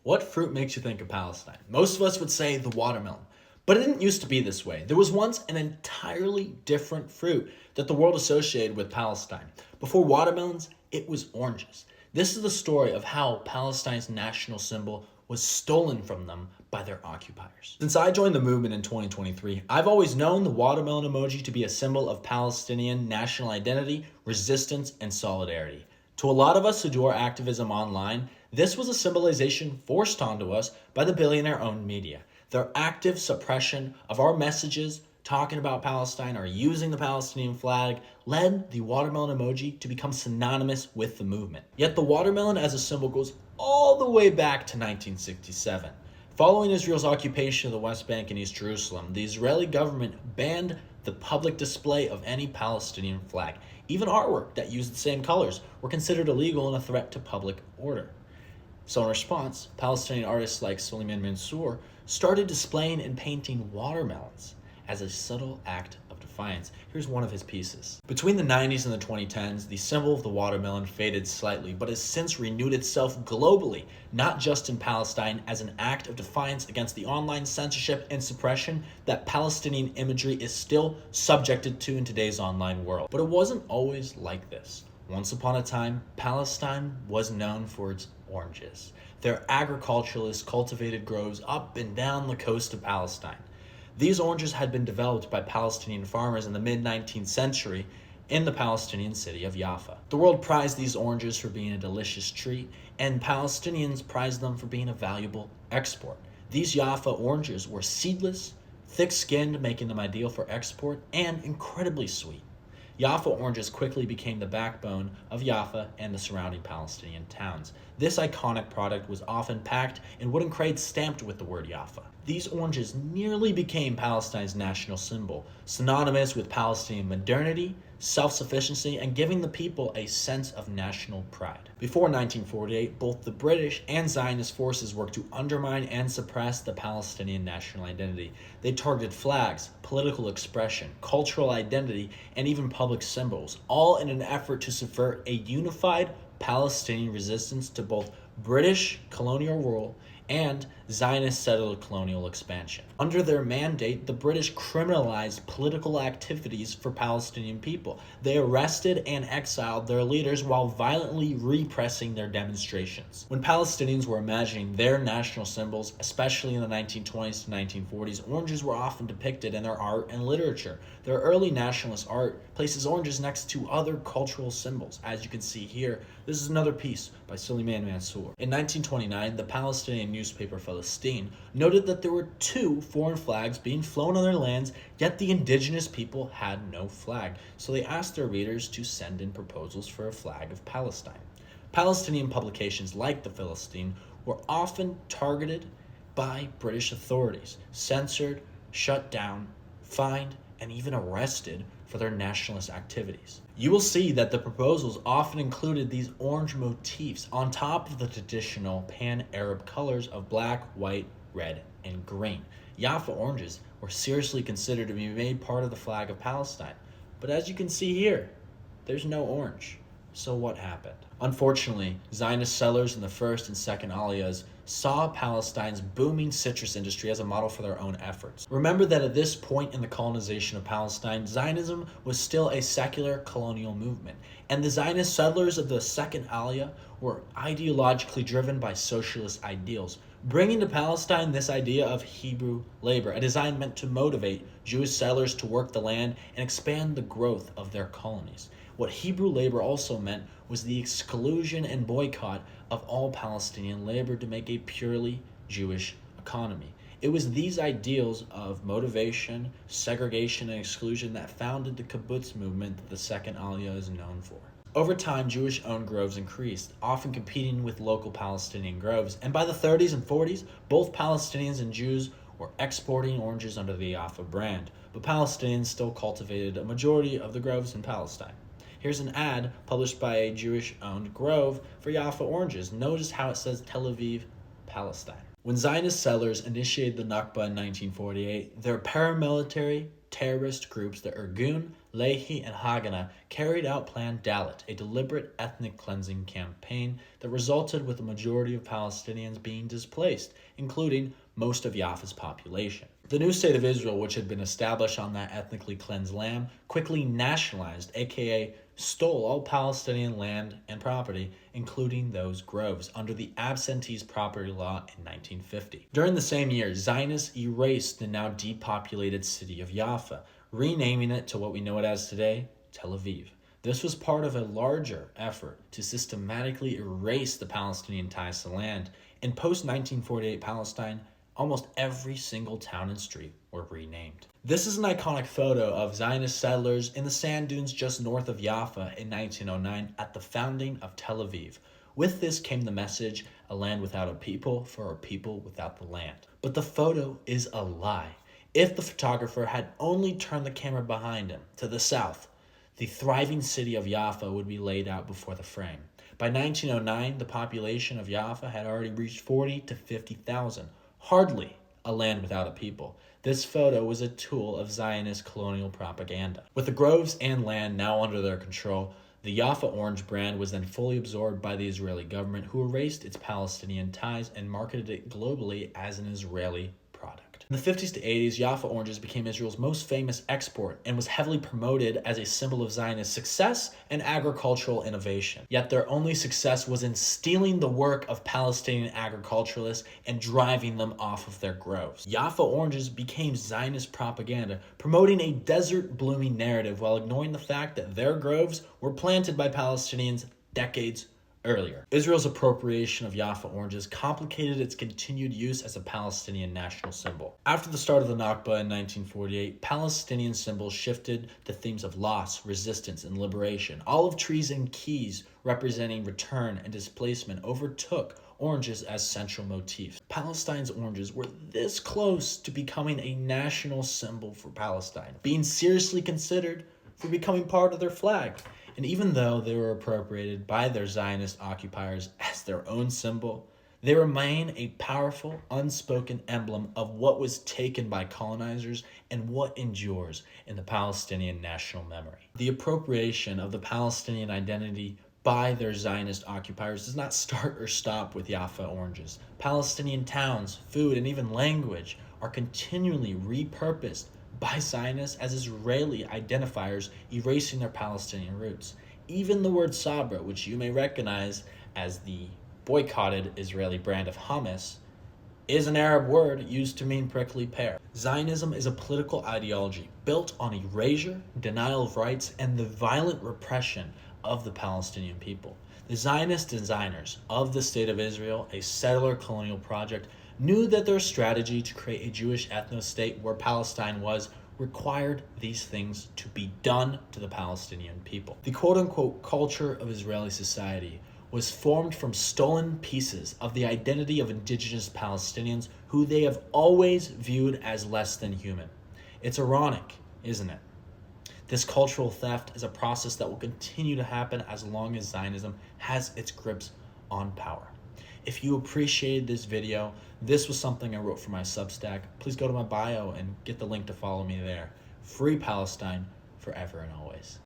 What fruit makes you think of Palestine? Most of us would say the watermelon. But it didn't used to be this way. There was once an entirely different fruit that the world associated with Palestine. Before watermelons, it was oranges. This is the story of how Palestine's national symbol was stolen from them by their occupiers. Since I joined the movement in 2023, I've always known the watermelon emoji to be a symbol of Palestinian national identity, resistance, and solidarity. To a lot of us who do our activism online, this was a symbolization forced onto us by the billionaire-owned media. Their active suppression of our messages talking about Palestine or using the Palestinian flag led the watermelon emoji to become synonymous with the movement. Yet the watermelon as a symbol goes all the way back to 1967. Following Israel's occupation of the West Bank and East Jerusalem, the Israeli government banned the public display of any Palestinian flag. Even artwork that used the same colors were considered illegal and a threat to public order. So in response, Palestinian artists like Suleiman Mansour started displaying and painting watermelons as a subtle act of defiance. Here's one of his pieces. Between the 90s and the 2010s, the symbol of the watermelon faded slightly, but has since renewed itself globally, not just in Palestine, as an act of defiance against the online censorship and suppression that Palestinian imagery is still subjected to in today's online world. But it wasn't always like this. Once upon a time, Palestine was known for its oranges. Their agriculturalists cultivated groves up and down the coast of Palestine. These oranges had been developed by Palestinian farmers in the mid-19th century in the Palestinian city of Yafa. The world prized these oranges for being a delicious treat, and Palestinians prized them for being a valuable export. These Yafa oranges were seedless, thick-skinned, making them ideal for export, and incredibly sweet. Yafa oranges quickly became the backbone of Yafa and the surrounding Palestinian towns. This iconic product was often packed in wooden crates stamped with the word Yafa. These oranges nearly became Palestine's national symbol, synonymous with Palestinian modernity, self-sufficiency, and giving the people a sense of national pride. Before 1948, both the British and Zionist forces worked to undermine and suppress the Palestinian national identity. They targeted flags, political expression, cultural identity, and even public symbols, all in an effort to subvert a unified Palestinian resistance to both British colonial rule and Zionist settler colonial expansion. Under their mandate, the British criminalized political activities for Palestinian people. They arrested and exiled their leaders while violently repressing their demonstrations. When Palestinians were imagining their national symbols, especially in the 1920s to 1940s, oranges were often depicted in their art and literature. Their early nationalist art places oranges next to other cultural symbols. As you can see here, this is another piece by Suleiman Mansour. In 1929, the Palestinian newspaper Palestine noted that there were two foreign flags being flown on their lands, yet the indigenous people had no flag. So they asked their readers to send in proposals for a flag of Palestine. Palestinian publications like the Palestine were often targeted by British authorities, censored, shut down, fined, and even arrested for their nationalist activities. You will see that the proposals often included these orange motifs on top of the traditional pan-Arab colors of black, white, red, and green. Yafa oranges were seriously considered to be made part of the flag of Palestine. But as you can see here, there's no orange. So what happened? Unfortunately, Zionist settlers in the first and second aliyahs saw Palestine's booming citrus industry as a model for their own efforts. Remember that at this point in the colonization of Palestine, Zionism was still a secular colonial movement, and the Zionist settlers of the second aliyah were ideologically driven by socialist ideals, bringing to Palestine this idea of Hebrew labor, a design meant to motivate Jewish settlers to work the land and expand the growth of their colonies. What Hebrew labor also meant was the exclusion and boycott of all Palestinian labor to make a purely Jewish economy. It was these ideals of motivation, segregation, and exclusion that founded the kibbutz movement that the second aliyah is known for. Over time, Jewish-owned groves increased, often competing with local Palestinian groves, and by the 30s and 40s, both Palestinians and Jews were exporting oranges under the Yafa brand, but Palestinians still cultivated a majority of the groves in Palestine. Here's an ad published by a Jewish-owned grove for Yafa oranges. Notice how it says Tel Aviv, Palestine. When Zionist settlers initiated the Nakba in 1948, their paramilitary terrorist groups, the Irgun, Lehi, and Haganah, carried out Plan Dalit, a deliberate ethnic cleansing campaign that resulted with the majority of Palestinians being displaced, including most of Yafa's population. The new state of Israel, which had been established on that ethnically cleansed land, quickly nationalized, aka stole all Palestinian land and property, including those groves, under the Absentees Property Law in 1950. During the same year, Zionists erased the now depopulated city of Yafa, renaming it to what we know it as today, Tel Aviv. This was part of a larger effort to systematically erase the Palestinian ties to land. In post-1948 Palestine, almost every single town and street were renamed. This is an iconic photo of Zionist settlers in the sand dunes just north of Yafa in 1909 at the founding of Tel Aviv. With this came the message, a land without a people for a people without the land. But the photo is a lie. If the photographer had only turned the camera behind him, to the south, the thriving city of Yafa would be laid out before the frame. By 1909, the population of Yafa had already reached 40 to 50,000. Hardly a land without a people. This photo was a tool of Zionist colonial propaganda. With the groves and land now under their control, the Yafa orange brand was then fully absorbed by the Israeli government, who erased its Palestinian ties and marketed it globally as an Israeli product. In the 50s to 80s, Yafa oranges became Israel's most famous export and was heavily promoted as a symbol of Zionist success and agricultural innovation. Yet their only success was in stealing the work of Palestinian agriculturalists and driving them off of their groves. Yafa oranges became Zionist propaganda, promoting a desert blooming narrative while ignoring the fact that their groves were planted by Palestinians decades earlier. Israel's appropriation of Yafa oranges complicated its continued use as a Palestinian national symbol. After the start of the Nakba in 1948, Palestinian symbols shifted to themes of loss, resistance, and liberation. Olive trees and keys representing return and displacement overtook oranges as central motifs. Palestine's oranges were this close to becoming a national symbol for Palestine, being seriously considered for becoming part of their flag. And even though they were appropriated by their Zionist occupiers as their own symbol, they remain a powerful, unspoken emblem of what was taken by colonizers and what endures in the Palestinian national memory. The appropriation of the Palestinian identity by their Zionist occupiers does not start or stop with Yafa oranges. Palestinian towns, food, and even language are continually repurposed by Zionists as Israeli identifiers, erasing their Palestinian roots. Even the word sabra, which you may recognize as the boycotted Israeli brand of hummus, is an Arab word used to mean prickly pear. Zionism is a political ideology built on erasure, denial of rights, and the violent repression of the Palestinian people. The Zionist designers of the State of Israel, a settler colonial project, knew that their strategy to create a Jewish ethno-state where Palestine was required these things to be done to the Palestinian people. The quote-unquote culture of Israeli society was formed from stolen pieces of the identity of indigenous Palestinians who they have always viewed as less than human. It's ironic, isn't it? This cultural theft is a process that will continue to happen as long as Zionism has its grips on power. If you appreciated this video, this was something I wrote for my Substack, please go to my bio and get the link to follow me there. Free Palestine, forever and always.